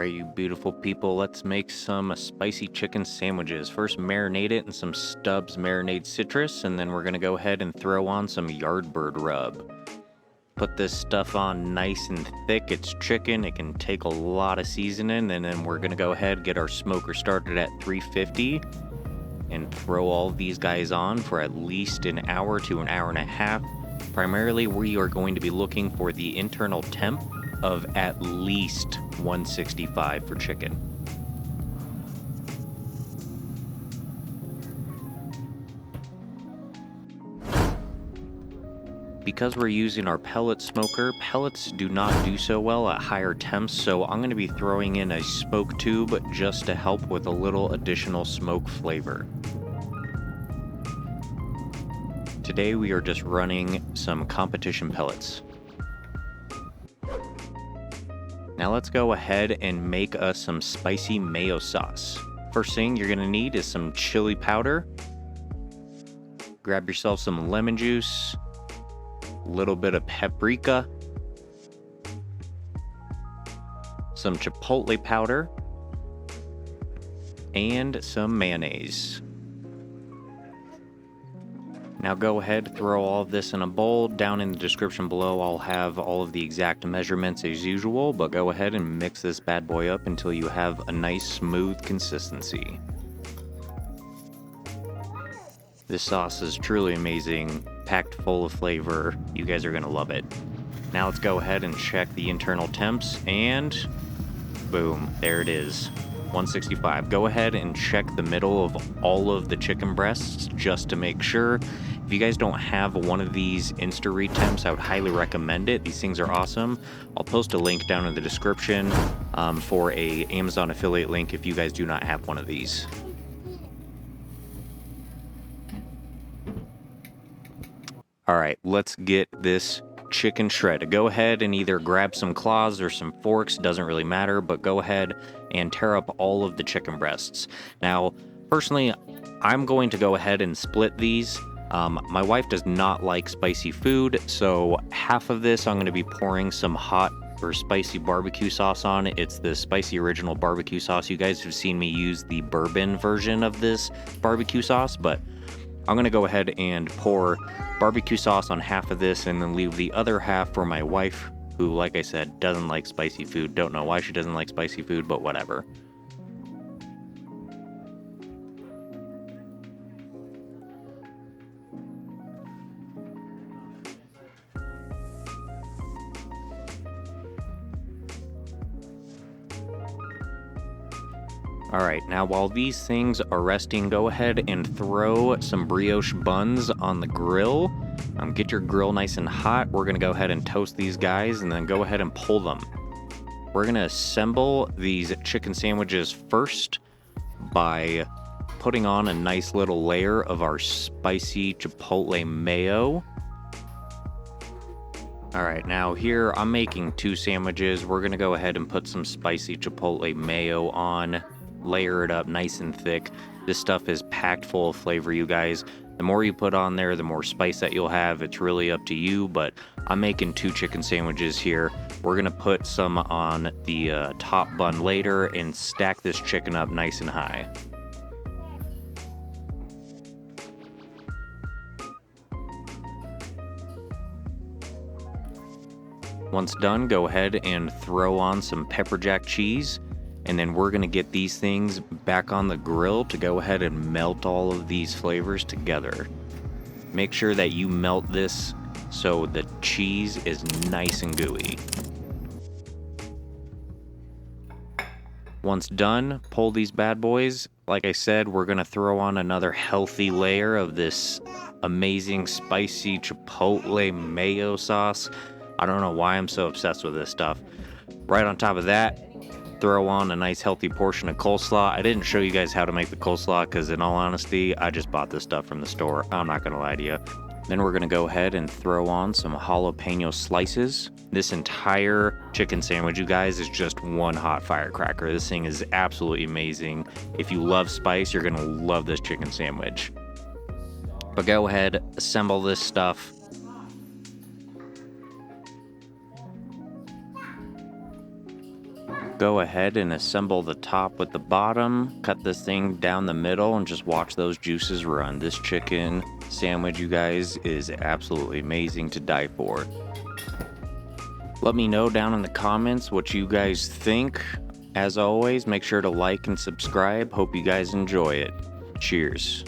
Alright, you beautiful people, let's make some spicy chicken sandwiches. First, marinate it in some Stubbs marinade citrus, and then we're gonna go ahead and throw on some Yardbird rub. Put this stuff on nice and thick. It's chicken, it can take a lot of seasoning, and then we're gonna go ahead and get our smoker started at 350 and throw all of these guys on for at least an hour to an hour and a half. Primarily, we are going to be looking for the internal temp of at least 165 for chicken. Because we're using our pellet smoker, pellets do not do so well at higher temps, so I'm going to be throwing in a smoke tube just to help with a little additional smoke flavor. Today we are just running some competition pellets. Now let's go ahead and make us some spicy mayo sauce. First thing you're gonna need is some chili powder. Grab yourself some lemon juice, a little bit of paprika, some chipotle powder, and some mayonnaise. Now go ahead, throw all of this in a bowl. Down in the description below, I'll have all of the exact measurements as usual, but go ahead and mix this bad boy up until you have a nice smooth consistency. This sauce is truly amazing, packed full of flavor. You guys are gonna love it. Now let's go ahead and check the internal temps, and boom, there it is. 165. Go ahead and check the middle of all of the chicken breasts just to make sure. If you guys don't have one of these Insta-Read temps, I would highly recommend it. These things are awesome. I'll post a link down in the description for a Amazon affiliate link if you guys do not have one of these. All right, let's get this chicken shredded. Go ahead and either grab some claws or some forks, doesn't really matter, but go ahead and tear up all of the chicken breasts. Now, personally, I'm going to go ahead and split these. My wife does not like spicy food, so half of this I'm going to be pouring some hot or spicy barbecue sauce on. It's the spicy original barbecue sauce. You guys have seen me use the bourbon version of this barbecue sauce, but I'm going to go ahead and pour barbecue sauce on half of this and then leave the other half for my wife, who, like I said, doesn't like spicy food. Don't know why she doesn't like spicy food, but whatever. Alright, now while these things are resting, go ahead and throw some brioche buns on the grill. Get your grill nice and hot. We're going to go ahead and toast these guys and then go ahead and pull them. We're going to assemble these chicken sandwiches first by putting on a nice little layer of our spicy chipotle mayo. Alright, now here I'm making 2 sandwiches. We're going to go ahead and put some spicy chipotle mayo on. Layer it up nice and thick. This stuff is packed full of flavor, you guys. The more you put on there, the more spice that you'll have. It's really up to you, but I'm making 2 chicken sandwiches here. We're gonna put some on the top bun later and stack this chicken up nice and high. Once done, go ahead and throw on some pepper jack cheese. And then we're gonna get these things back on the grill to go ahead and melt all of these flavors together. Make sure that you melt this so the cheese is nice and gooey. Once done, pull these bad boys. Like I said, we're gonna throw on another healthy layer of this amazing spicy chipotle mayo sauce. I don't know why I'm so obsessed with this stuff. Right on top of that, throw on a nice healthy portion of coleslaw. I didn't show you guys how to make the coleslaw because in all honesty, I just bought this stuff from the store. I'm not gonna lie to you. Then we're gonna go ahead and throw on some jalapeno slices. This entire chicken sandwich, you guys, is just one hot firecracker. This thing is absolutely amazing. If you love spice, you're gonna love this chicken sandwich. But go ahead, assemble this stuff. Go ahead and assemble the top with the bottom. Cut this thing down the middle and just watch those juices run. This chicken sandwich, you guys, is absolutely amazing to die for. Let me know down in the comments what you guys think. As always, make sure to like and subscribe. Hope you guys enjoy it. Cheers.